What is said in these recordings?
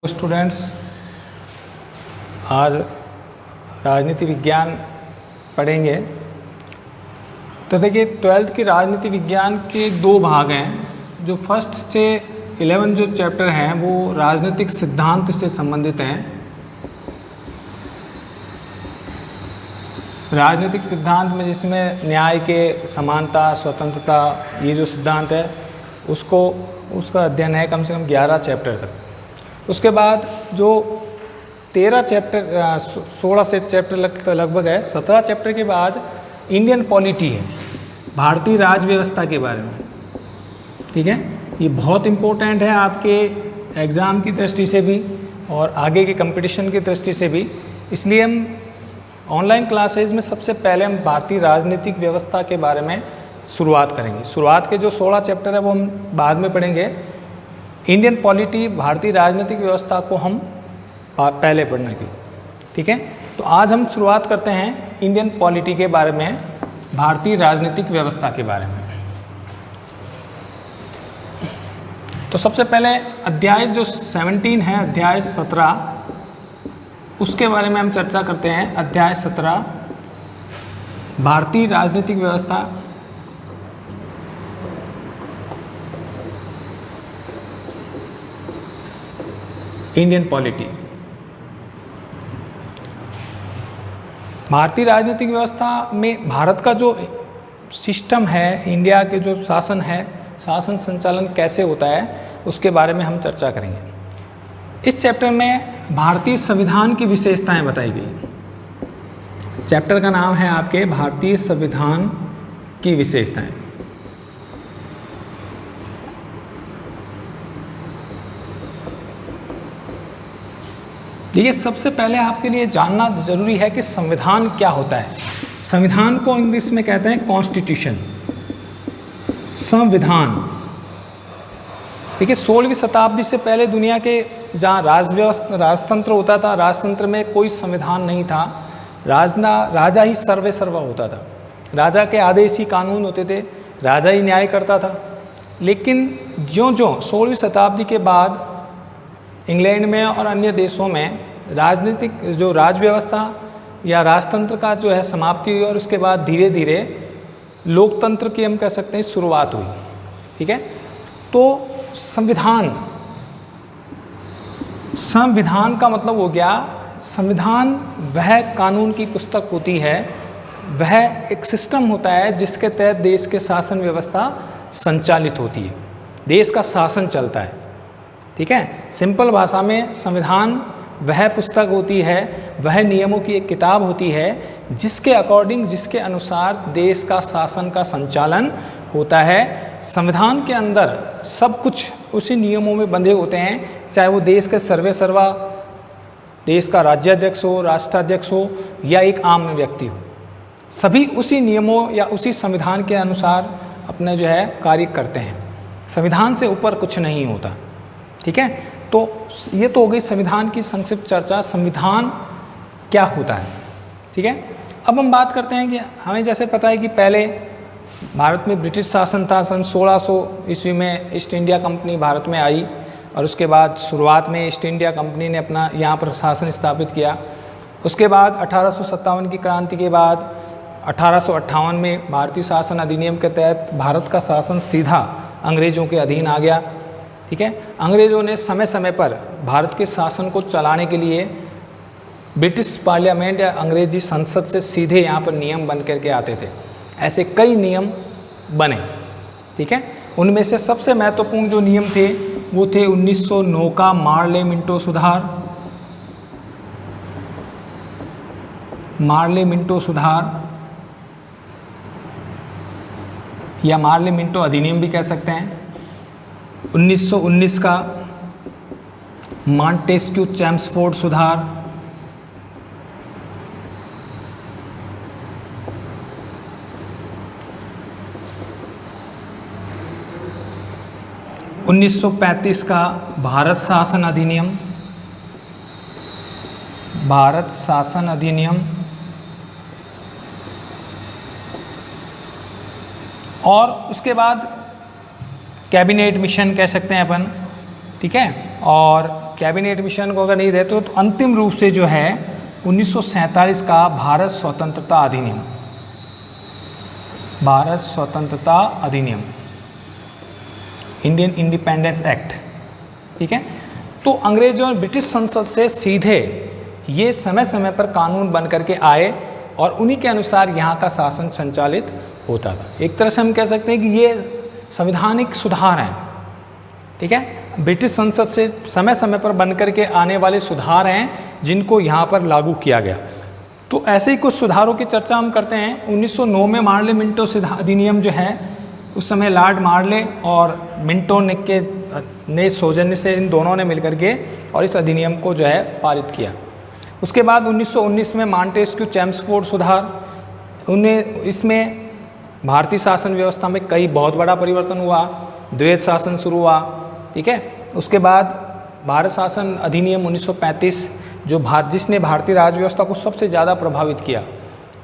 Students, आज राजनीति विज्ञान पढ़ेंगे। तो देखिए, ट्वेल्थ की राजनीति विज्ञान के दो भाग हैं। जो फर्स्ट से 11 जो चैप्टर हैं वो राजनीतिक सिद्धांत से संबंधित हैं। राजनीतिक सिद्धांत में जिसमें न्याय के समानता, स्वतंत्रता, ये जो सिद्धांत है उसका अध्ययन है कम से कम 11 चैप्टर तक। उसके बाद जो 13 चैप्टर 16 से चैप्टर लगभग है, 17 चैप्टर के बाद इंडियन पॉलिटी है, भारतीय राज व्यवस्था के बारे में। ठीक है, ये बहुत इम्पोर्टेंट है आपके एग्ज़ाम की दृष्टि से भी और आगे के कंपटीशन की दृष्टि से भी। इसलिए हम ऑनलाइन क्लासेज में सबसे पहले हम भारतीय राजनीतिक व्यवस्था के बारे में शुरुआत करेंगे। शुरुआत के जो 16 चैप्टर है वो हम बाद में पढ़ेंगे। इंडियन पॉलिटी, भारतीय राजनीतिक व्यवस्था को हम पहले पढ़ना की। ठीक है, तो आज हम शुरुआत करते हैं इंडियन पॉलिटी के बारे में, भारतीय राजनीतिक व्यवस्था के बारे में। तो सबसे पहले अध्याय जो 17 है, अध्याय 17, उसके बारे में हम चर्चा करते हैं। अध्याय 17, भारतीय राजनीतिक व्यवस्था। Indian polity. भारतीय राजनीतिक व्यवस्था में भारत का जो सिस्टम है, इंडिया के जो शासन है, शासन संचालन कैसे होता है, उसके बारे में हम चर्चा करेंगे। इस चैप्टर में भारतीय संविधान की विशेषताएं बताई गई। चैप्टर का नाम है आपके भारतीय संविधान की विशेषताएं। देखिए, सबसे पहले आपके लिए जानना जरूरी है कि संविधान क्या होता है। संविधान को इंग्लिश में कहते हैं कॉन्स्टिट्यूशन, संविधान। देखिए, 16वीं शताब्दी से पहले दुनिया के जहाँ राजतंत्र होता था, राजतंत्र में कोई संविधान नहीं था। राजा ही सर्वे सर्वा होता था। राजा के आदेश ही कानून होते थे, राजा ही न्याय करता था। लेकिन ज्यों-ज्यों 16वीं शताब्दी के बाद इंग्लैंड में और अन्य देशों में राजनीतिक जो राज व्यवस्था या राजतंत्र का जो है समाप्ति हुई और उसके बाद धीरे धीरे लोकतंत्र की हम कह सकते हैं शुरुआत हुई। ठीक है, तो संविधान का मतलब हो गया, संविधान वह कानून की पुस्तक होती है, वह एक सिस्टम होता है जिसके तहत देश के शासन व्यवस्था संचालित होती है, देश का शासन चलता है। ठीक है, सिंपल भाषा में संविधान वह पुस्तक होती है, वह नियमों की एक किताब होती है जिसके अकॉर्डिंग, जिसके अनुसार देश का शासन का संचालन होता है। संविधान के अंदर सब कुछ उसी नियमों में बंधे होते हैं, चाहे वो देश के सर्वे सर्वा, देश का राज्याध्यक्ष हो, राष्ट्राध्यक्ष हो या एक आम व्यक्ति हो, सभी उसी नियमों या उसी संविधान के अनुसार अपने जो है कार्य करते हैं। संविधान से ऊपर कुछ नहीं होता। ठीक है, तो ये तो हो गई संविधान की संक्षिप्त चर्चा, संविधान क्या होता है। ठीक है, अब हम बात करते हैं कि हमें जैसे पता है कि पहले भारत में ब्रिटिश शासन था। सन 1600 ईस्वी में ईस्ट इंडिया कंपनी भारत में आई और उसके बाद शुरुआत में ईस्ट इंडिया कंपनी ने अपना यहाँ पर शासन स्थापित किया। उसके बाद 1857 की क्रांति के बाद 1858 में भारतीय शासन अधिनियम के तहत भारत का शासन सीधा अंग्रेज़ों के अधीन आ गया। ठीक है, अंग्रेज़ों ने समय समय पर भारत के शासन को चलाने के लिए ब्रिटिश पार्लियामेंट या अंग्रेजी संसद से सीधे यहाँ पर नियम बन करके आते थे। ऐसे कई नियम बने। ठीक है, उनमें से सबसे महत्वपूर्ण जो नियम थे वो थे 1909 का मार्ले मिंटो सुधार। मार्ले मिंटो सुधार या मार्ले मिंटो अधिनियम भी कह सकते हैं। 1919 का मॉन्टेस्क्यू चैम्सफोर्ड सुधार। 1935 का भारत शासन अधिनियम। भारत शासन अधिनियम और उसके बाद कैबिनेट मिशन कह सकते हैं अपन। ठीक है, और कैबिनेट मिशन को अगर नहीं देते तो अंतिम रूप से जो है 1947 का भारत स्वतंत्रता अधिनियम, भारत स्वतंत्रता अधिनियम, इंडियन इंडिपेंडेंस एक्ट, ठीक है। तो अंग्रेजों और ब्रिटिश संसद से सीधे ये समय समय पर कानून बन करके आए और उन्हीं के अनुसार यहाँ का शासन संचालित होता था। एक तरह से हम कह सकते हैं कि ये संवैधानिक सुधार हैं, ठीक है। ब्रिटिश संसद से समय समय पर बन करके आने वाले सुधार हैं जिनको यहाँ पर लागू किया गया। तो ऐसे ही कुछ सुधारों की चर्चा हम करते हैं। 1909 में मार्ले मिंटो अधिनियम जो है, उस समय लॉर्ड मार्ले और मिंटो ने सौजन्य से इन दोनों ने मिलकर के और इस अधिनियम को जो है पारित किया। उसके बाद 1919 में मॉन्टेस्क्यू चेम्सफोर्ड सुधार, इसमें भारतीय शासन व्यवस्था में कई बहुत बड़ा परिवर्तन हुआ, द्वैध शासन शुरू हुआ, ठीक है। उसके बाद भारत शासन अधिनियम 1935 जिसने भारतीय राज्य व्यवस्था को सबसे ज़्यादा प्रभावित किया,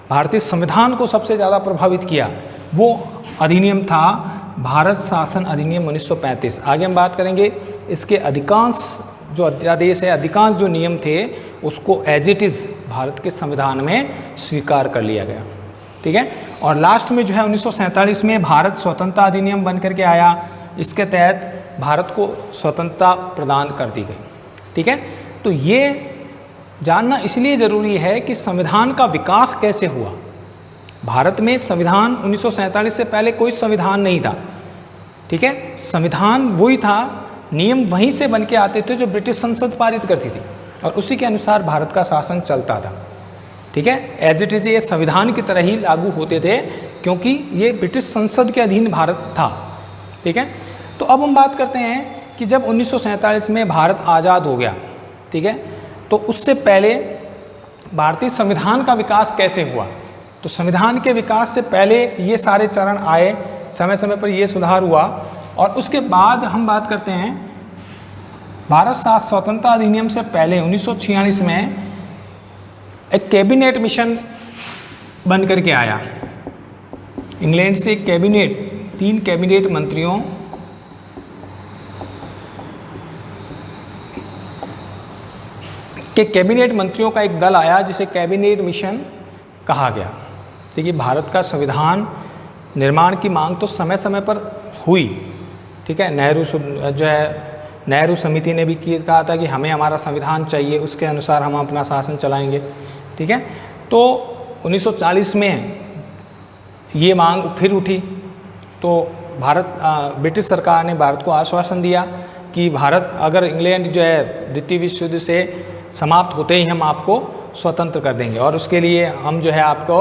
भारतीय संविधान को सबसे ज़्यादा प्रभावित किया, वो अधिनियम था भारत शासन अधिनियम 1935। आगे हम बात करेंगे इसके अधिकांश जो अध्यादेश है, अधिकांश जो नियम थे उसको एज इट इज़ भारत के संविधान में स्वीकार कर लिया गया, ठीक है। और लास्ट में जो है 1947 में भारत स्वतंत्रता अधिनियम बन करके आया। इसके तहत भारत को स्वतंत्रता प्रदान कर दी गई, ठीक है। तो ये जानना इसलिए ज़रूरी है कि संविधान का विकास कैसे हुआ। भारत में संविधान 1947 से पहले कोई संविधान नहीं था, ठीक है। संविधान वही था, नियम वहीं से बन के आते थे जो ब्रिटिश संसद पारित करती थी और उसी के अनुसार भारत का शासन चलता था, ठीक है। एज इट इज़ ये संविधान की तरह ही लागू होते थे क्योंकि ये ब्रिटिश संसद के अधीन भारत था, ठीक है। तो अब हम बात करते हैं कि जब 1947 में भारत आज़ाद हो गया, ठीक है, तो उससे पहले भारतीय संविधान का विकास कैसे हुआ। तो संविधान के विकास से पहले ये सारे चरण आए, समय समय पर ये सुधार हुआ और उसके बाद हम बात करते हैं भारत स्वतंत्रता अधिनियम से पहले 1946 में एक कैबिनेट मिशन बन करके आया। इंग्लैंड से एक कैबिनेट, 3 कैबिनेट मंत्रियों के कैबिनेट मंत्रियों का एक दल आया जिसे कैबिनेट मिशन कहा गया। देखिए, भारत का संविधान निर्माण की मांग तो समय समय पर हुई, ठीक है। नेहरू समिति ने भी कहा था कि हमें हमारा संविधान चाहिए, उसके अनुसार हम अपना शासन चलाएंगे, ठीक है। तो 1940 में ये मांग फिर उठी तो ब्रिटिश सरकार ने भारत को आश्वासन दिया कि भारत अगर इंग्लैंड जो है द्वितीय विश्व युद्ध से समाप्त होते ही हम आपको स्वतंत्र कर देंगे और उसके लिए हम जो है आपको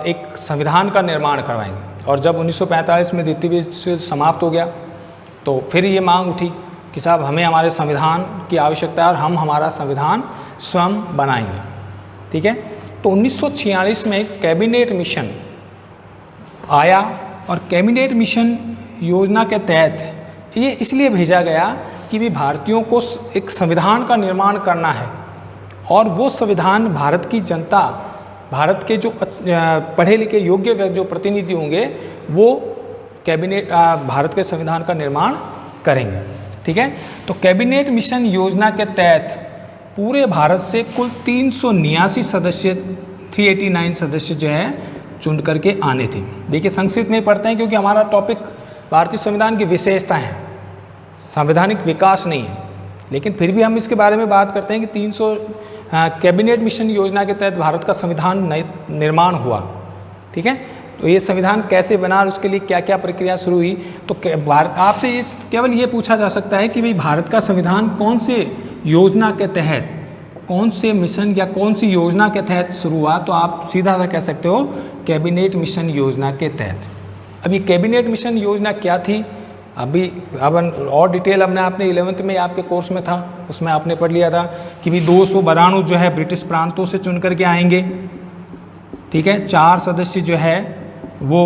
एक संविधान का निर्माण करवाएंगे। और जब 1945 में द्वितीय विश्व युद्ध समाप्त हो गया तो फिर ये मांग उठी कि साहब हमें हमारे संविधान की आवश्यकता है और हम हमारा संविधान स्वयं बनाएंगे, ठीक है। तो 1946 में कैबिनेट मिशन आया और कैबिनेट मिशन योजना के तहत ये इसलिए भेजा गया कि भी भारतीयों को एक संविधान का निर्माण करना है और वो संविधान भारत की जनता, भारत के जो पढ़े लिखे योग्य जो प्रतिनिधि होंगे वो भारत के संविधान का निर्माण करेंगे, ठीक है। तो कैबिनेट मिशन योजना के तहत पूरे भारत से कुल 389 सदस्य, 389 सदस्य जो है चुन करके आने थे। देखिए, संक्षिप्त में पढ़ते हैं क्योंकि हमारा टॉपिक भारतीय संविधान की विशेषता है, संवैधानिक विकास नहीं है, लेकिन फिर भी हम इसके बारे में बात करते हैं कि 300 कैबिनेट मिशन योजना के तहत भारत का संविधान निर्माण हुआ, ठीक है। तो ये संविधान कैसे बना और उसके लिए क्या क्या प्रक्रिया शुरू हुई। तो आपसे केवल ये पूछा जा सकता है कि भाई भारत का संविधान कौन से योजना के तहत, कौन से मिशन या कौन सी योजना के तहत शुरू हुआ, तो आप सीधा सा कह सकते हो कैबिनेट मिशन योजना के तहत। अब ये कैबिनेट मिशन योजना क्या थी, अब और डिटेल हमने आपने 11th में आपके कोर्स में था, उसमें आपने पढ़ लिया था कि भी 292 जो है ब्रिटिश प्रांतों से चुन करके आएंगे, ठीक है। 4 सदस्य जो है वो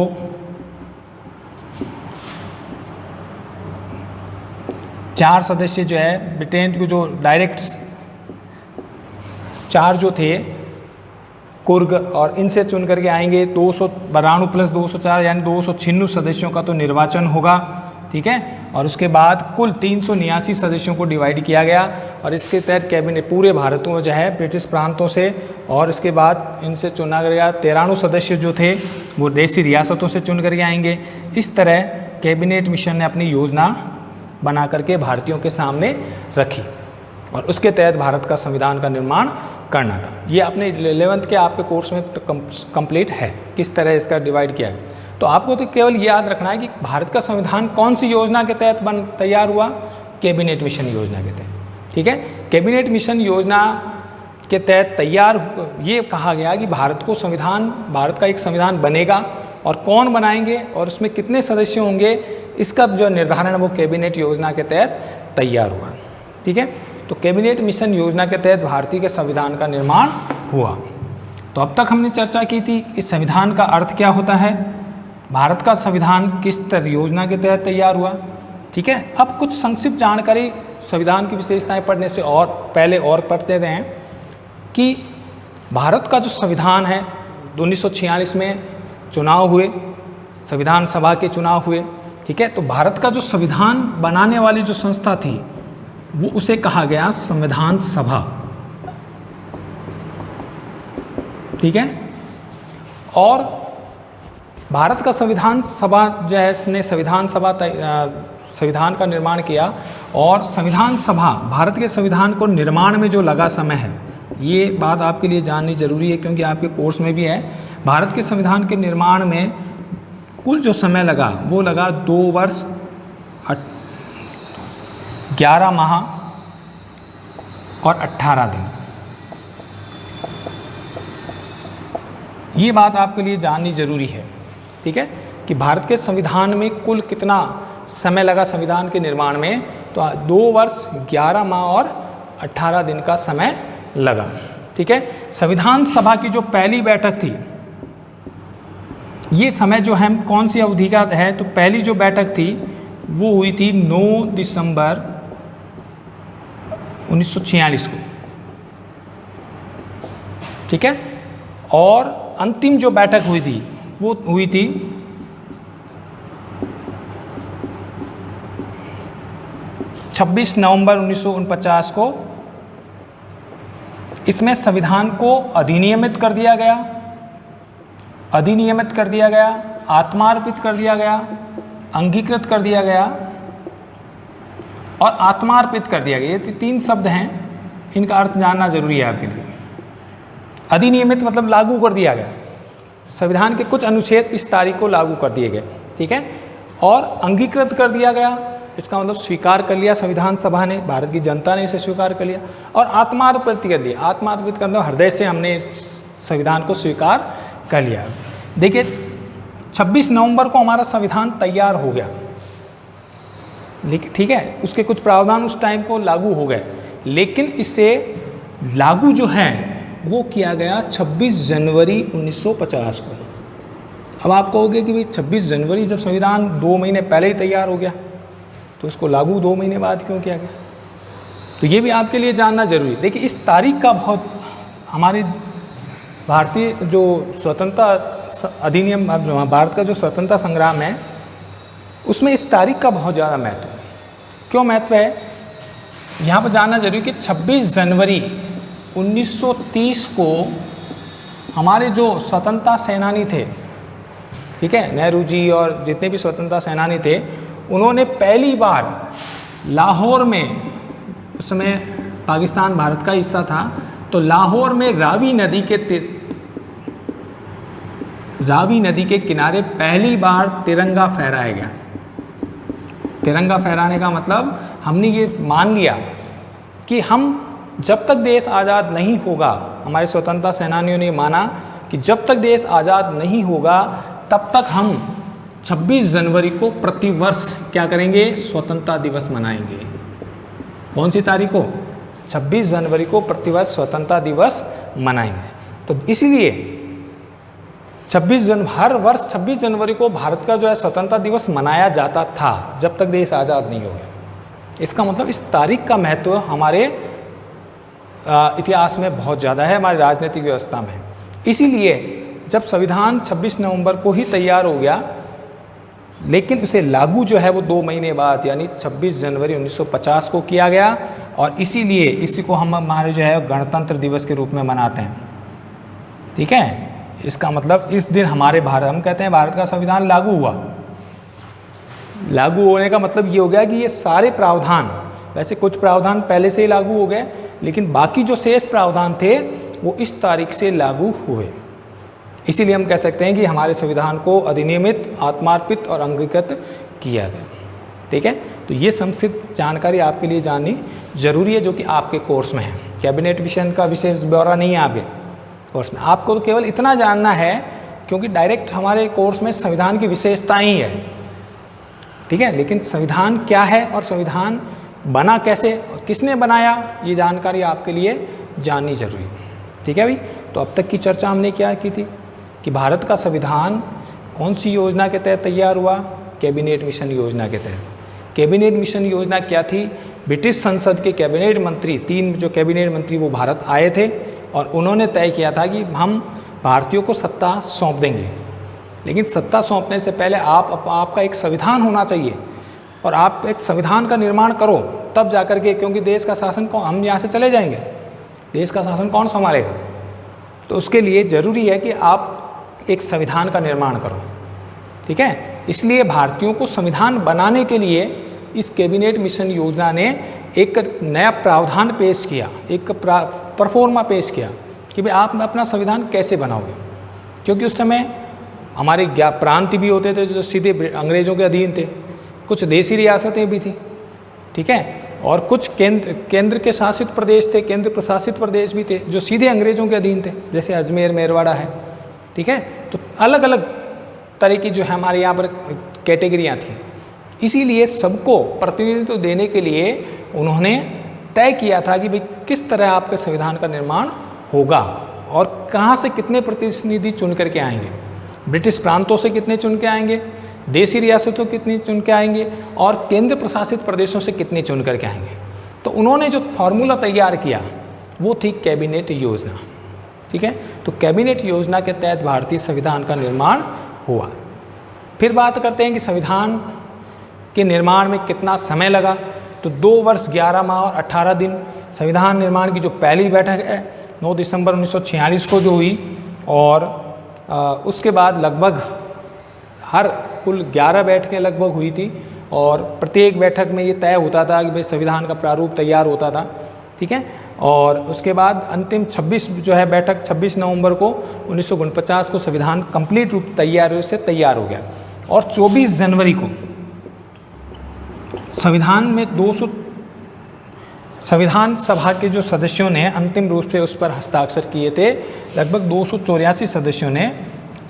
ब्रिटेन के जो डायरेक्ट 4 जो थे कुर्ग और इनसे चुन करके आएंगे। 292 प्लस 204 यानी 296 सदस्यों का तो निर्वाचन होगा, ठीक है। और उसके बाद कुल 389 सदस्यों को डिवाइड किया गया और इसके तहत कैबिनेट पूरे भारतों जो है ब्रिटिश प्रांतों से, और इसके बाद इनसे चुना गया 93 सदस्य जो थे वो देशी रियासतों से चुन करके आएंगे। इस तरह कैबिनेट मिशन ने अपनी योजना बना करके भारतीयों के सामने रखी और उसके तहत भारत का संविधान का निर्माण करना था। ये अपने 11th के आपके कोर्स में कंप्लीट है किस तरह इसका डिवाइड किया है। तो आपको तो केवल ये याद रखना है कि भारत का संविधान कौन सी योजना के तहत तैयार हुआ, कैबिनेट मिशन योजना के तहत, ठीक है। कैबिनेट मिशन योजना के तहत तैयार ये कहा गया कि भारत का एक संविधान बनेगा और कौन बनाएंगे और उसमें कितने सदस्य होंगे, इसका जो निर्धारण वो कैबिनेट योजना के तहत तैयार हुआ, ठीक है। तो कैबिनेट मिशन योजना के तहत भारतीय के संविधान का निर्माण हुआ। तो अब तक हमने चर्चा की थी कि संविधान का अर्थ क्या होता है, भारत का संविधान किस तरह योजना के तहत तैयार हुआ, ठीक है। अब कुछ संक्षिप्त जानकारी संविधान की विशेषताएं पढ़ने से और पहले और पढ़ते रहे हैं कि भारत का जो संविधान है 1946 में चुनाव हुए, संविधान सभा के चुनाव हुए, ठीक है। तो भारत का जो संविधान बनाने वाली जो संस्था थी वो उसे कहा गया संविधान सभा, ठीक है। और भारत का संविधान सभा जो है इसने संविधान का निर्माण किया और संविधान सभा भारत के संविधान को निर्माण में जो लगा समय है, ये बात आपके लिए जाननी जरूरी है क्योंकि आपके कोर्स में भी है। भारत के संविधान के निर्माण में कुल जो समय लगा वो लगा 2 वर्ष 11 माह और 18 दिन। ये बात आपके लिए जाननी जरूरी है, ठीक है, कि भारत के संविधान में कुल कितना समय लगा संविधान के निर्माण में। तो 2 वर्ष 11 माह और 18 दिन का समय लगा, ठीक है। संविधान सभा की जो पहली बैठक थी, ये समय जो है कौन सी अवधि का है, तो पहली जो बैठक थी वो हुई थी 9 दिसंबर 1946 को, ठीक है। और अंतिम जो बैठक हुई थी वो हुई थी 26 नवंबर 1949 को। इसमें संविधान को अधिनियमित कर दिया गया, आत्मार्पित कर दिया गया, अंगीकृत कर दिया गया और आत्मार्पित कर दिया गया। ये 3 शब्द हैं, इनका अर्थ जानना जरूरी है आपके लिए। अधिनियमित मतलब लागू कर दिया गया, संविधान के कुछ अनुच्छेद इस तारीख को लागू कर दिए गए, ठीक है। और अंगीकृत कर दिया गया, इसका मतलब स्वीकार कर लिया संविधान सभा ने, भारत की जनता ने इसे स्वीकार कर लिया। और आत्मार्पित कर लिया, आत्मार्पित का मतलब हृदय से हमने इस संविधान को स्वीकार कर लिया। देखिए 26 नवंबर को हमारा संविधान तैयार हो गया, ठीक है। उसके कुछ प्रावधान उस टाइम को लागू हो गए, लेकिन इसे लागू जो है वो किया गया 26 जनवरी 1950 को। अब आप कहोगे कि भाई 26 जनवरी जब संविधान 2 महीने पहले ही तैयार हो गया तो उसको लागू 2 महीने बाद क्यों किया गया, तो ये भी आपके लिए जानना जरूरी है। देखिए इस तारीख का बहुत हमारे भारतीय जो स्वतंत्रता अधिनियम, भारत का जो स्वतंत्रता संग्राम है उसमें इस तारीख का बहुत ज़्यादा महत्व है। क्यों महत्व है, यहाँ पर जानना जरूरी कि 26 जनवरी 1930 को हमारे जो स्वतंत्रता सेनानी थे, ठीक है, नेहरू जी और जितने भी स्वतंत्रता सेनानी थे, उन्होंने पहली बार लाहौर में, उस समय पाकिस्तान भारत का हिस्सा था, तो लाहौर में रावी नदी के किनारे पहली बार तिरंगा फहराया गया। तिरंगा फहराने का मतलब हमने ये मान लिया कि हम जब तक देश आज़ाद नहीं होगा, हमारे स्वतंत्रता सेनानियों ने माना कि जब तक देश आज़ाद नहीं होगा तब तक हम 26 जनवरी को प्रतिवर्ष क्या करेंगे, स्वतंत्रता दिवस मनाएंगे। कौन सी तारीख को, 26 जनवरी को प्रतिवर्ष स्वतंत्रता दिवस मनाएंगे। तो इसलिए हर वर्ष 26 जनवरी को भारत का जो है स्वतंत्रता दिवस मनाया जाता था जब तक देश आज़ाद नहीं हो गया। इसका मतलब इस तारीख का महत्व हमारे इतिहास में बहुत ज़्यादा है, हमारी राजनीतिक व्यवस्था में। इसीलिए जब संविधान 26 नवंबर को ही तैयार हो गया लेकिन उसे लागू जो है वो 2 महीने बाद यानी 26 जनवरी 1950 को किया गया और इसीलिए इसी को हम हमारे जो है गणतंत्र दिवस के रूप में मनाते हैं। ठीक है, इसका मतलब इस दिन हमारे भारत, हम कहते हैं भारत का संविधान लागू हुआ। लागू होने का मतलब ये हो गया कि ये सारे प्रावधान, वैसे कुछ प्रावधान पहले से ही लागू हो गए लेकिन बाकी जो शेष प्रावधान थे वो इस तारीख से लागू हुए। इसीलिए हम कह सकते हैं कि हमारे संविधान को अधिनियमित, आत्मार्पित और अंगीकृत किया गया। ठीक है, तो ये संक्षिप्त जानकारी आपके लिए जाननी जरूरी है जो कि आपके कोर्स में है। कैबिनेट मिशन का विशेष ब्यौरा नहीं है आपके कोर्स में, आपको तो केवल इतना जानना है क्योंकि डायरेक्ट हमारे कोर्स में संविधान की विशेषताएं ही है। ठीक है, लेकिन संविधान क्या है और संविधान बना कैसे और किसने बनाया, ये जानकारी आपके लिए जाननी जरूरी है। ठीक है भाई, तो अब तक की चर्चा हमने क्या की थी कि भारत का संविधान कौन सी योजना के तहत तैयार हुआ, कैबिनेट मिशन योजना के तहत। कैबिनेट मिशन योजना क्या थी, ब्रिटिश संसद के कैबिनेट मंत्री, 3 जो कैबिनेट मंत्री वो भारत आए थे और उन्होंने तय किया था कि हम भारतीयों को सत्ता सौंप देंगे, लेकिन सत्ता सौंपने से पहले आपका एक संविधान होना चाहिए और आप एक संविधान का निर्माण करो तब जा कर के, क्योंकि देश का शासन कौन, हम यहाँ से चले जाएंगे, देश का शासन कौन संभालेगा। तो उसके लिए ज़रूरी है कि आप एक संविधान का निर्माण करो। ठीक है, इसलिए भारतीयों को संविधान बनाने के लिए इस कैबिनेट मिशन योजना ने एक नया प्रावधान पेश किया, एक परफॉर्मा पेश किया कि भाई आप अपना संविधान कैसे बनाओगे। क्योंकि उस समय हमारे प्रांत भी होते थे जो सीधे अंग्रेज़ों के अधीन थे, कुछ देशी रियासतें भी थी। ठीक है, और कुछ केंद्र के शासित प्रदेश थे, केंद्र प्रशासित प्रदेश भी थे जो सीधे अंग्रेज़ों के अधीन थे, जैसे अजमेर, मेरवाड़ा है। ठीक है, तो अलग अलग तरह की जो है हमारे यहाँ पर कैटेगरियाँ थी। इसीलिए सबको प्रतिनिधित्व देने के लिए उन्होंने तय किया था कि भाई किस तरह आपके संविधान का निर्माण होगा और कहाँ से कितने प्रतिनिधि चुन करके आएंगे, ब्रिटिश प्रांतों से कितने चुन के आएंगे, देशी रियासतों कितनी चुन के आएंगे और केंद्र प्रशासित प्रदेशों से कितने चुन करके आएंगे। तो उन्होंने जो फॉर्मूला तैयार किया वो थी कैबिनेट योजना। ठीक है, तो कैबिनेट योजना के तहत भारतीय संविधान का निर्माण हुआ। फिर बात करते हैं कि संविधान के निर्माण में कितना समय लगा। तो 2 वर्ष 11 माह और 18 दिन संविधान निर्माण की जो पहली बैठक है 9 दिसंबर 1946 को जो हुई और उसके बाद लगभग हर कुल 11 बैठकें लगभग हुई थी और प्रत्येक बैठक में ये तय होता था कि भाई संविधान का प्रारूप तैयार होता था। ठीक है, और उसके बाद अंतिम 26 जो है बैठक 26 नवंबर को 1949 को संविधान कंप्लीट रूप से तैयार हो गया और 24 जनवरी को संविधान में संविधान सभा के जो सदस्यों ने अंतिम रूप से उस पर हस्ताक्षर किए थे, लगभग 284 सदस्यों ने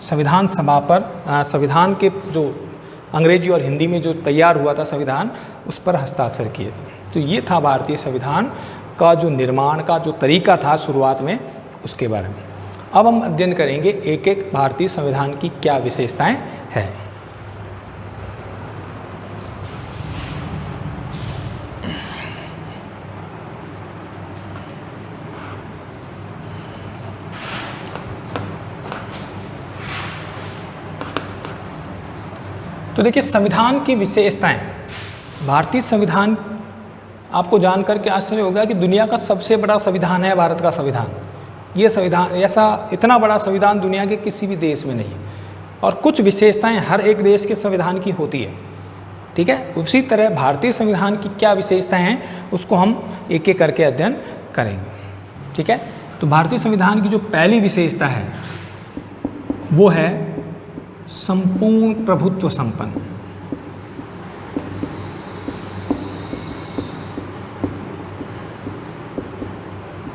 संविधान सभा पर संविधान के जो अंग्रेजी और हिंदी में जो तैयार हुआ था संविधान, उस पर हस्ताक्षर किए थे। तो ये था भारतीय संविधान का जो निर्माण का जो तरीका था शुरुआत में, उसके बारे में। अब हम अध्ययन करेंगे एक एक भारतीय संविधान की क्या विशेषताएं हैं। तो देखिए संविधान की विशेषताएं, भारतीय संविधान आपको जानकर के आश्चर्य होगा कि दुनिया का सबसे बड़ा संविधान है भारत का संविधान। ये संविधान ऐसा इतना बड़ा संविधान दुनिया के किसी भी देश में नहीं है और कुछ विशेषताएं हर एक देश के संविधान की होती है। ठीक है, उसी तरह भारतीय संविधान की क्या विशेषताएं हैं उसको हम एक एक करके अध्ययन करेंगे। ठीक है, तो भारतीय संविधान की जो पहली विशेषता है वो है संपूर्ण प्रभुत्व संपन्न।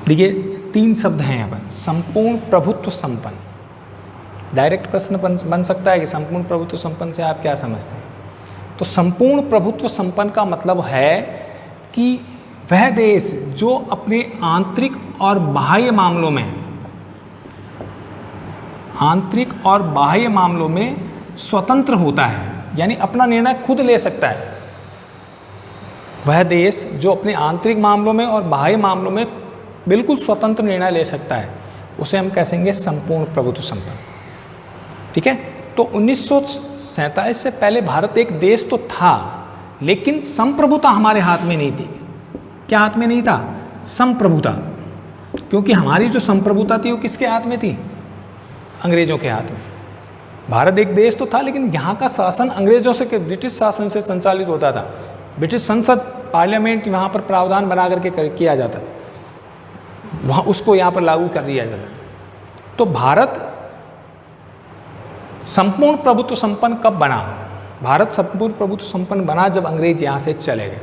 देखिए 3 शब्द हैं यहाँ पर, संपूर्ण प्रभुत्व संपन्न। डायरेक्ट प्रश्न बन सकता है कि संपूर्ण प्रभुत्व संपन्न से आप क्या समझते हैं। तो संपूर्ण प्रभुत्व संपन्न का मतलब है कि वह देश जो अपने आंतरिक और बाह्य मामलों में स्वतंत्र होता है, यानी अपना निर्णय खुद ले सकता है। वह देश जो अपने आंतरिक मामलों में और बाह्य मामलों में बिल्कुल स्वतंत्र निर्णय ले सकता है, उसे हम कहेंगे संपूर्ण प्रभुत्व संपन्न। ठीक है, तो 1947 से पहले भारत एक देश तो था, लेकिन संप्रभुता हमारे हाथ में नहीं थी। क्या हाथ में नहीं था? संप्रभुता। क्योंकि हमारी जो संप्रभुता थी वो किसके हाथ में थी? अंग्रेजों के हाथ में। भारत एक देश तो था, लेकिन यहाँ का शासन अंग्रेजों से, ब्रिटिश शासन से संचालित होता था। ब्रिटिश संसद, पार्लियामेंट वहाँ पर प्रावधान बना करके किया जाता था, वहाँ उसको यहाँ पर लागू कर दिया जाता। तो भारत संपूर्ण प्रभुत्व संपन्न कब बना? भारत संपूर्ण प्रभुत्व संपन्न बना जब अंग्रेज यहाँ से चले गए।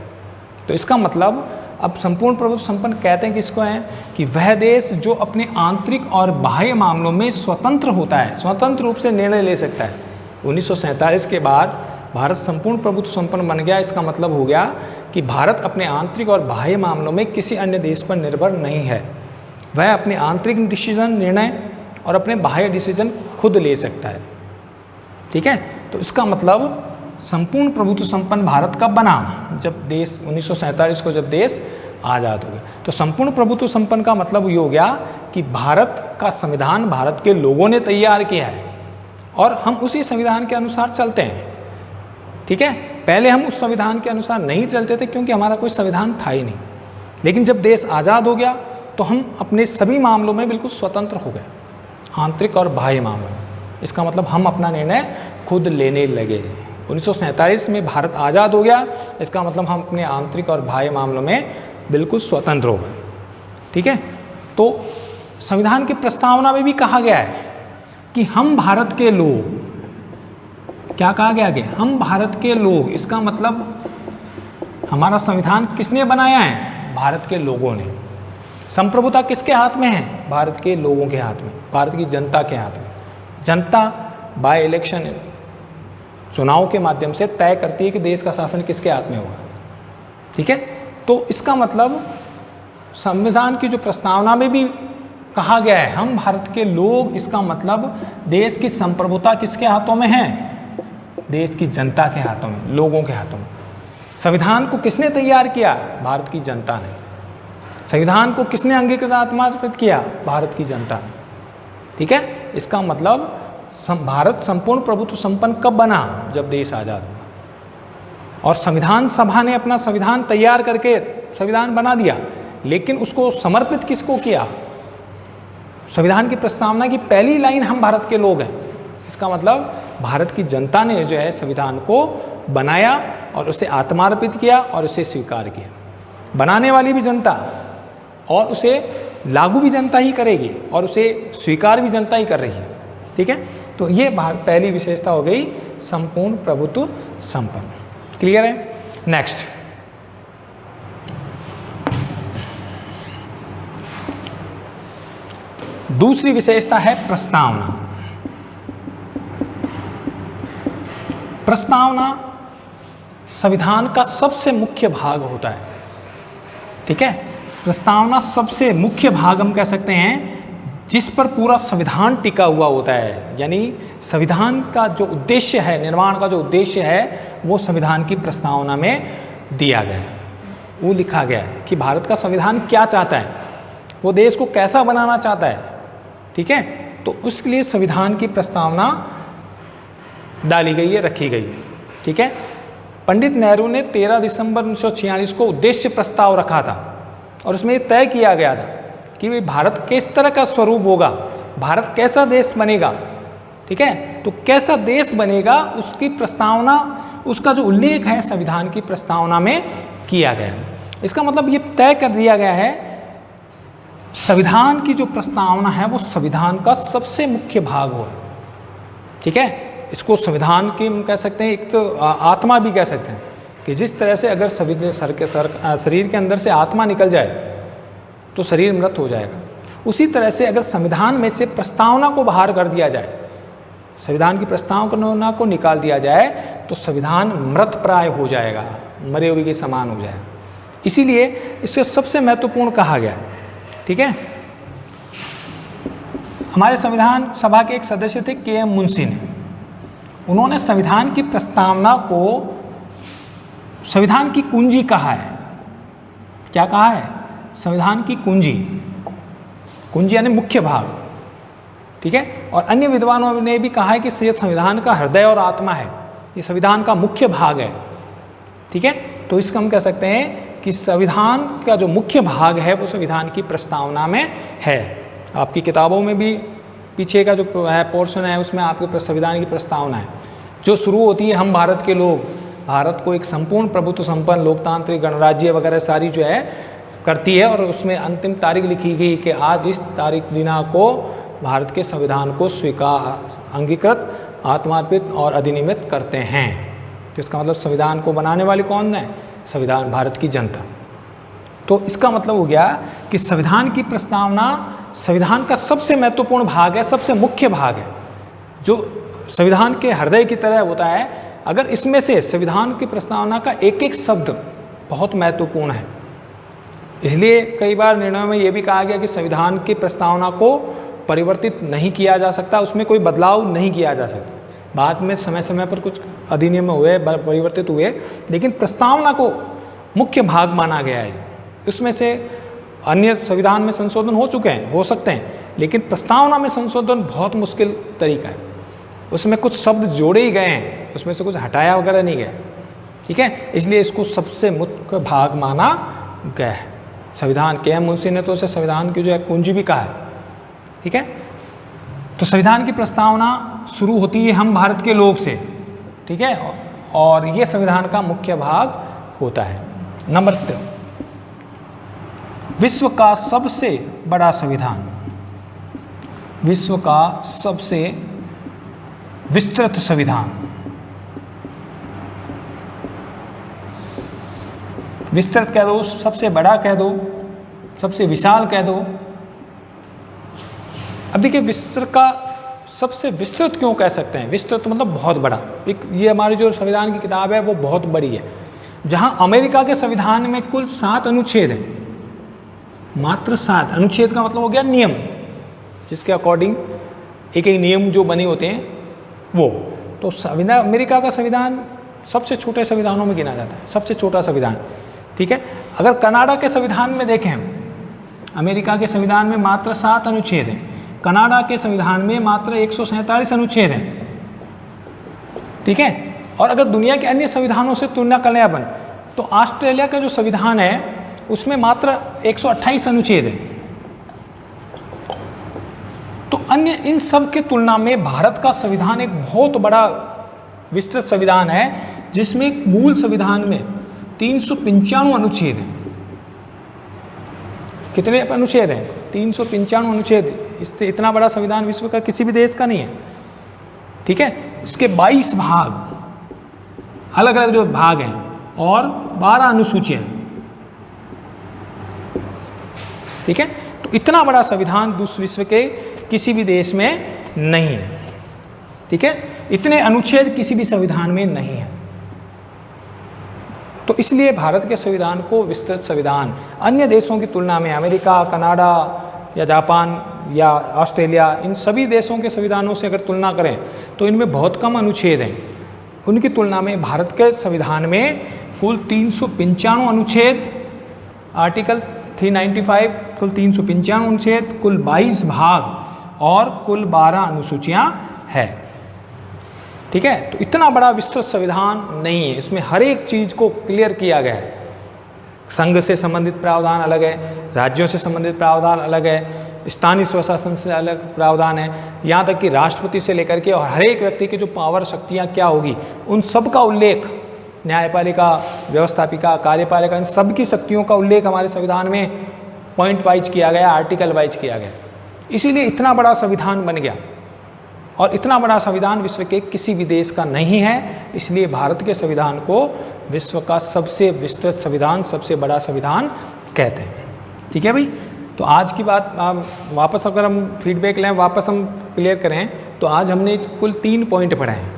तो इसका मतलब अब संपूर्ण प्रभुत्व संपन्न कहते हैं किसको हैं? कि वह देश जो अपने आंतरिक और बाह्य मामलों में स्वतंत्र होता है, स्वतंत्र रूप से निर्णय ले सकता है। 1947 के बाद भारत संपूर्ण प्रभुत्व संपन्न बन गया। इसका मतलब हो गया कि भारत अपने आंतरिक और बाह्य मामलों में किसी अन्य देश पर निर्भर नहीं है। वह अपने आंतरिक डिसीजन, निर्णय और अपने बाह्य डिसीजन खुद ले सकता है। ठीक है, तो इसका मतलब संपूर्ण प्रभुत्व संपन्न भारत कब बना? जब देश 1947 को जब देश आज़ाद हो गया। तो संपूर्ण प्रभुत्व संपन्न का मतलब ये हो गया कि भारत का संविधान भारत के लोगों ने तैयार किया है और हम उसी संविधान के अनुसार चलते हैं। ठीक है, पहले हम उस संविधान के अनुसार नहीं चलते थे क्योंकि हमारा कोई संविधान था ही नहीं। लेकिन जब देश आज़ाद हो गया तो हम अपने सभी मामलों में बिल्कुल स्वतंत्र हो गए, आंतरिक और बाह्य मामलों में। इसका मतलब हम अपना निर्णय खुद लेने लगे। 1947 में भारत आज़ाद हो गया, इसका मतलब हम अपने आंतरिक और बाह्य मामलों में बिल्कुल स्वतंत्र हो गए। ठीक है, तो संविधान की प्रस्तावना में भी कहा गया है कि हम भारत के लोग, क्या कहा गया आगे? हम भारत के लोग। इसका मतलब हमारा संविधान किसने बनाया है? भारत के लोगों ने। संप्रभुता किसके हाथ में है? भारत के लोगों के हाथ में, भारत की जनता के हाथ में। जनता बाय इलेक्शन, चुनाव के माध्यम से तय करती है कि देश का शासन किसके हाथ में होगा। ठीक है, तो इसका मतलब संविधान की जो प्रस्तावना में भी कहा गया है हम भारत के लोग, इसका मतलब देश की संप्रभुता किसके हाथों में है? देश की जनता के हाथों में, लोगों के हाथों में। संविधान को किसने तैयार किया? भारत की जनता ने। संविधान को किसने अंगीकृत आत्मार्पित किया? भारत की जनता ने। ठीक है, इसका मतलब भारत संपूर्ण प्रभुत्व संपन्न कब बना? जब देश आज़ाद हुआ। और संविधान सभा ने अपना संविधान तैयार करके संविधान बना दिया, लेकिन उसको समर्पित किसको किया? संविधान की प्रस्तावना की पहली लाइन हम भारत के लोग हैं। इसका मतलब भारत की जनता ने जो है संविधान को बनाया और उसे आत्मार्पित किया और उसे स्वीकार किया। बनाने वाली भी जनता और उसे लागू भी जनता ही करेगी और उसे स्वीकार भी जनता ही कर रही है। ठीक है, तो ये पहली विशेषता हो गई संपूर्ण प्रभुत्व संपन्न। क्लियर है? नेक्स्ट, दूसरी विशेषता है प्रस्तावना। प्रस्तावना संविधान का सबसे मुख्य भाग होता है। ठीक है, प्रस्तावना सबसे मुख्य भाग हम कह सकते हैं जिस पर पूरा संविधान टिका हुआ होता है। यानी संविधान का जो उद्देश्य है, निर्माण का जो उद्देश्य है, वो संविधान की प्रस्तावना में दिया गया है। वो लिखा गया है कि भारत का संविधान क्या चाहता है, वो देश को कैसा बनाना चाहता है। ठीक है, तो उसके लिए संविधान की प्रस्तावना डाली गई है, रखी गई है। ठीक है, पंडित नेहरू ने 13 दिसंबर 1946 को उद्देश्य प्रस्ताव रखा था और उसमें ये तय किया गया था कि भाई भारत किस तरह का स्वरूप होगा, भारत कैसा देश बनेगा। ठीक है, तो कैसा देश बनेगा उसकी प्रस्तावना, उसका जो उल्लेख है संविधान की प्रस्तावना में किया गया है। इसका मतलब ये तय कर दिया गया है संविधान की जो प्रस्तावना है वो संविधान का सबसे मुख्य भाग हो। ठीक है, इसको संविधान की हम कह सकते हैं, एक तो आत्मा भी कह सकते हैं कि जिस तरह से अगर शरीर के अंदर से आत्मा निकल जाए तो शरीर मृत हो जाएगा, उसी तरह से अगर संविधान में से प्रस्तावना को बाहर कर दिया जाए, संविधान की प्रस्तावना को निकाल दिया जाए तो संविधान मृत प्राय हो जाएगा, मरे हुए के समान हो जाएगा। इसीलिए इसे सबसे महत्वपूर्ण कहा गया है। ठीक है, हमारे संविधान सभा के एक सदस्य थे के एम मुंशी ने, उन्होंने संविधान की प्रस्तावना को संविधान की कुंजी कहा है। क्या कहा है? संविधान की कुंजी। कुंजी यानी मुख्य भाग। ठीक है, और अन्य विद्वानों ने भी कहा है कि संविधान का हृदय और आत्मा है। ये संविधान का मुख्य भाग है। ठीक है, तो इसको हम कह सकते हैं कि संविधान का जो मुख्य भाग है वो संविधान की प्रस्तावना में है। आपकी किताबों में भी पीछे का जो है पोर्शन है उसमें आपके संविधान की प्रस्तावना है, जो शुरू होती है हम भारत के लोग, भारत को एक संपूर्ण प्रभुत्व संपन्न लोकतांत्रिक गणराज्य वगैरह सारी जो है करती है, और उसमें अंतिम तारीख लिखी गई कि आज इस तारीख दिना को भारत के संविधान को स्वीकार, अंगीकृत, आत्मार्पित और अधिनियमित करते हैं। तो इसका मतलब संविधान को बनाने वाले कौन है? संविधान भारत की जनता। तो इसका मतलब हो गया कि संविधान की प्रस्तावना संविधान का सबसे महत्वपूर्ण भाग है, सबसे मुख्य भाग है, जो संविधान के हृदय की तरह होता है। अगर इसमें से संविधान की प्रस्तावना का एक एक शब्द बहुत महत्वपूर्ण है, इसलिए कई बार निर्णयों में ये भी कहा गया कि संविधान की प्रस्तावना को परिवर्तित नहीं किया जा सकता, उसमें कोई बदलाव नहीं किया जा सकता। बाद में समय समय पर कुछ अधिनियम हुए, परिवर्तित हुए, लेकिन प्रस्तावना को मुख्य भाग माना गया है। उसमें से अन्य संविधान में संशोधन हो चुके हैं, हो सकते हैं, लेकिन प्रस्तावना में संशोधन बहुत मुश्किल तरीका है। उसमें कुछ शब्द जोड़े ही गए हैं, उसमें से कुछ हटाया वगैरह नहीं गया। ठीक है, इसलिए इसको सबसे मुख्य भाग माना गया है। संविधान के मुंशी ने तो उसे संविधान की जो है कुंजी भी कहा है। ठीक है, तो संविधान की प्रस्तावना शुरू होती है हम भारत के लोग से। ठीक है, और ये संविधान का मुख्य भाग होता है। नंबर 3, विश्व का सबसे बड़ा संविधान, विश्व का सबसे विस्तृत संविधान। विस्तृत कह दो, सबसे बड़ा कह दो, सबसे विशाल कह दो। अब देखिए, विस्तृत का सबसे विस्तृत क्यों कह सकते हैं? विस्तृत मतलब बहुत बड़ा। एक ये हमारी जो संविधान की किताब है वो बहुत बड़ी है। जहां अमेरिका के संविधान में कुल 7 अनुच्छेद हैं, मात्र 7 अनुच्छेद का मतलब हो गया नियम, जिसके अकॉर्डिंग एक एक नियम जो बने होते हैं वो। तो संविधान, अमेरिका का संविधान सबसे छोटे संविधानों में गिना जाता है, सबसे छोटा संविधान। ठीक है, अगर कनाडा के संविधान में देखें, अमेरिका के संविधान में मात्र 7 अनुच्छेद हैं, कनाडा के संविधान में मात्र 147 अनुच्छेद हैं। ठीक है, और अगर दुनिया के अन्य संविधानों से तुलना करें अपन, तो ऑस्ट्रेलिया का जो संविधान है उसमें मात्र 128 अनुच्छेद है। तो अन्य इन सब के तुलना में भारत का संविधान एक बहुत बड़ा विस्तृत संविधान है, जिसमें मूल संविधान में 395 अनुच्छेद हैं। कितने अनुच्छेद हैं? 395 अनुच्छेद। इससे इतना बड़ा संविधान विश्व का किसी भी देश का नहीं है। ठीक है, इसके 22 भाग, अलग अलग जो भाग हैं, और 12 अनुसूचियां। ठीक है, तो इतना बड़ा संविधान विश्व के किसी भी देश में नहीं है। ठीक है, इतने अनुच्छेद किसी भी संविधान में नहीं है। तो इसलिए भारत के संविधान को विस्तृत संविधान, अन्य देशों की तुलना में अमेरिका, कनाडा या जापान या ऑस्ट्रेलिया, इन सभी देशों के संविधानों से अगर तुलना करें तो इनमें बहुत कम अनुच्छेद हैं। उनकी तुलना में भारत के संविधान में कुल 395 अनुच्छेद, आर्टिकल 395, कुल 395 अनुच्छेद, कुल 22 भाग और कुल 12 अनुसूचियां हैं। ठीक है, तो इतना बड़ा विस्तृत संविधान नहीं है। इसमें हर एक चीज़ को क्लियर किया गया है। संघ से संबंधित प्रावधान अलग है, राज्यों से संबंधित प्रावधान अलग है, स्थानीय स्वशासन से अलग प्रावधान है, यहाँ तक कि राष्ट्रपति से लेकर के और हर एक व्यक्ति की जो पावर, शक्तियाँ क्या होगी, उन सब का उल्लेख, न्यायपालिका, व्यवस्थापिका, कार्यपालिका, इन सब की शक्तियों का उल्लेख हमारे संविधान में पॉइंट वाइज किया गया, आर्टिकल वाइज किया गया। इसीलिए इतना बड़ा संविधान बन गया, और इतना बड़ा संविधान विश्व के किसी भी देश का नहीं है। इसलिए भारत के संविधान को विश्व का सबसे विस्तृत संविधान, सबसे बड़ा संविधान कहते हैं। ठीक है भाई, तो आज की बात वापस अगर हम फीडबैक लें, वापस हम क्लियर करें, तो आज हमने कुल 3 पॉइंट पढ़े हैं।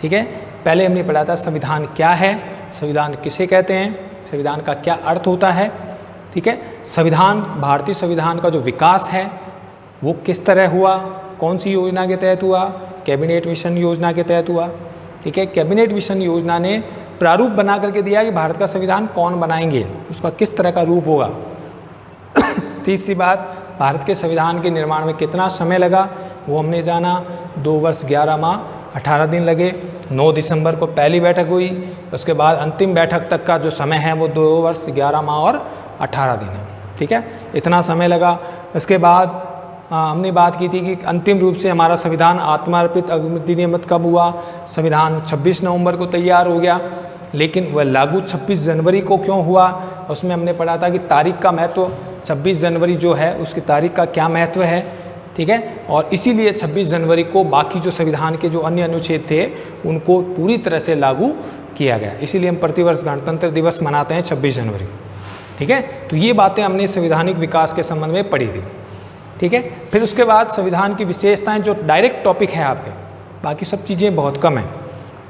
ठीक है, पहले हमने पढ़ा था संविधान क्या है, संविधान किसे कहते हैं, संविधान का क्या अर्थ होता है। ठीक है, संविधान, भारतीय संविधान का जो विकास है वो किस तरह हुआ, कौन सी योजना के तहत हुआ, कैबिनेट मिशन योजना के तहत हुआ। ठीक है, कैबिनेट मिशन योजना ने प्रारूप बना करके दिया कि भारत का संविधान कौन बनाएंगे, उसका किस तरह का रूप होगा। तीसरी बात, भारत के संविधान के निर्माण में कितना समय लगा वो हमने जाना, 2 वर्ष 11 माह 18 दिन लगे। 9 दिसंबर को पहली बैठक हुई, उसके बाद अंतिम बैठक तक का जो समय है वो 2 वर्ष 11 माह और 18 दिन है। ठीक है, इतना समय लगा। उसके बाद हमने बात की थी कि अंतिम रूप से हमारा संविधान आत्मार्पित अधिनियमित कब हुआ? संविधान 26 नवंबर को तैयार हो गया, लेकिन वह लागू 26 जनवरी को क्यों हुआ? उसमें हमने पढ़ा था कि तारीख का महत्व, 26 जनवरी जो है उसकी तारीख का क्या महत्व है। ठीक है, और इसीलिए 26 जनवरी को बाकी जो संविधान के जो अन्य अनुच्छेद थे उनको पूरी तरह से लागू किया गया। इसीलिए हम प्रतिवर्ष गणतंत्र दिवस मनाते हैं 26 जनवरी। ठीक है, तो ये बातें हमने संवैधानिक विकास के संबंध में पढ़ी थी। ठीक है, फिर उसके बाद संविधान की विशेषताएं जो डायरेक्ट टॉपिक है आपके, बाकी सब चीज़ें बहुत कम हैं,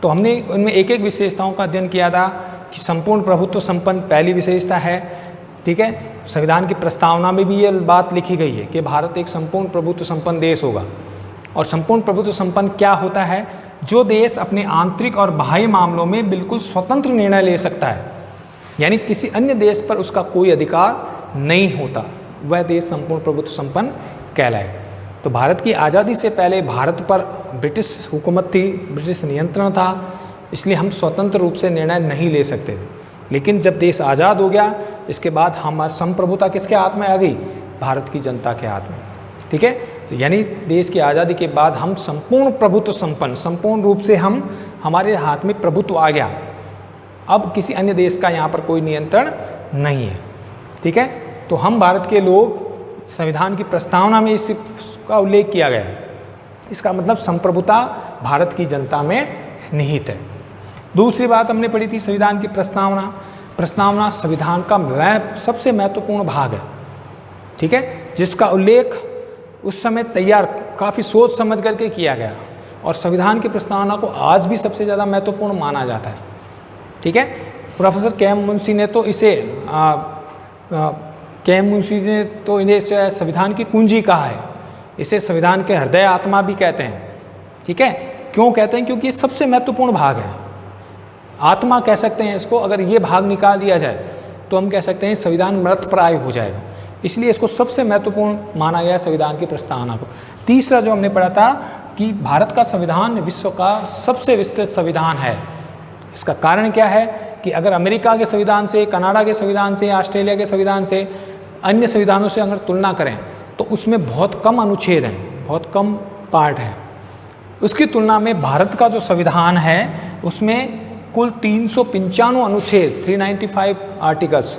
तो हमने उनमें एक एक विशेषताओं का अध्ययन किया था कि संपूर्ण प्रभुत्व संपन्न पहली विशेषता है। ठीक है, संविधान की प्रस्तावना में भी ये बात लिखी गई है कि भारत एक संपूर्ण प्रभुत्व संपन्न देश होगा। और संपूर्ण प्रभुत्व संपन्न क्या होता है? जो देश अपने आंतरिक और बाह्य मामलों में बिल्कुल स्वतंत्र निर्णय ले सकता है, यानी किसी अन्य देश पर उसका कोई अधिकार नहीं होता, वह देश संपूर्ण प्रभुत्व संपन्न कहलाएगा। तो भारत की आज़ादी से पहले भारत पर ब्रिटिश हुकूमत थी, ब्रिटिश नियंत्रण था, इसलिए हम स्वतंत्र रूप से निर्णय नहीं ले सकते थे। लेकिन जब देश आज़ाद हो गया, इसके बाद हमारी संप्रभुता किसके हाथ में आ गई? भारत की जनता के हाथ में। ठीक है, तो यानी देश की आज़ादी के बाद हम संपूर्ण प्रभुत्व संपन्न, संपूर्ण रूप से हमारे हाथ में प्रभुत्व आ गया। अब किसी अन्य देश का यहाँ पर कोई नियंत्रण नहीं है। ठीक है, तो हम भारत के लोग, संविधान की प्रस्तावना में इसका उल्लेख किया गया है। इसका मतलब संप्रभुता भारत की जनता में निहित है। दूसरी बात हमने पढ़ी थी संविधान की प्रस्तावना। प्रस्तावना संविधान का सबसे महत्वपूर्ण भाग है। ठीक है, जिसका उल्लेख उस समय तैयार काफ़ी सोच समझ करके किया गया, और संविधान की प्रस्तावना को आज भी सबसे ज़्यादा महत्वपूर्ण माना जाता है। ठीक है, प्रोफेसर के.एम. मुंशी ने तो इसे के.एम. मुंशी ने तो इन्हें संविधान की कुंजी कहा है, इसे संविधान के हृदय आत्मा भी कहते हैं। ठीक है, क्यों कहते हैं? क्योंकि ये सबसे महत्वपूर्ण भाग है, आत्मा कह सकते हैं इसको। अगर ये भाग निकाल दिया जाए तो हम कह सकते हैं संविधान मृतप्राय हो जाएगा, इसलिए इसको सबसे महत्वपूर्ण माना गया संविधान की प्रस्तावना को। तीसरा जो हमने पढ़ा था कि भारत का संविधान विश्व का सबसे विस्तृत संविधान है। इसका कारण क्या है कि अगर अमेरिका के संविधान से, कनाडा के संविधान से, ऑस्ट्रेलिया के संविधान से, अन्य संविधानों से अगर तुलना करें तो उसमें बहुत कम अनुच्छेद हैं, बहुत कम पार्ट हैं। उसकी तुलना में भारत का जो संविधान है उसमें कुल 395 अनुच्छेद, 395 आर्टिकल्स,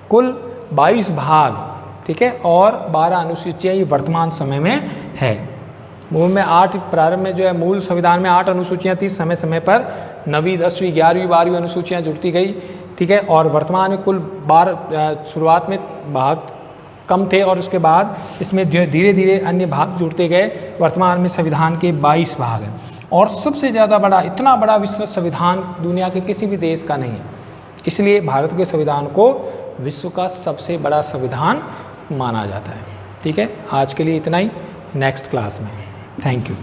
कुल 22 भाग, ठीक है, और 12 अनुसूचियाँ ये वर्तमान समय में है। मूल में 8 प्रारंभ में जो है मूल संविधान में 8 अनुसूचियाँ थी, समय समय पर 9वीं, 10वीं, 11वीं, 12वीं अनुसूचियाँ जुड़ती गई। ठीक है, और वर्तमान में कुल 12, शुरुआत में भाग कम थे और उसके बाद इसमें धीरे धीरे अन्य भाग जुड़ते गए। वर्तमान में संविधान के 22 भाग हैं और सबसे ज़्यादा बड़ा, इतना बड़ा विस्तृत संविधान दुनिया के किसी भी देश का नहीं है, इसलिए भारत के संविधान को विश्व का सबसे बड़ा संविधान माना जाता है। ठीक है, आज के लिए इतना ही, नेक्स्ट क्लास में। Thank you.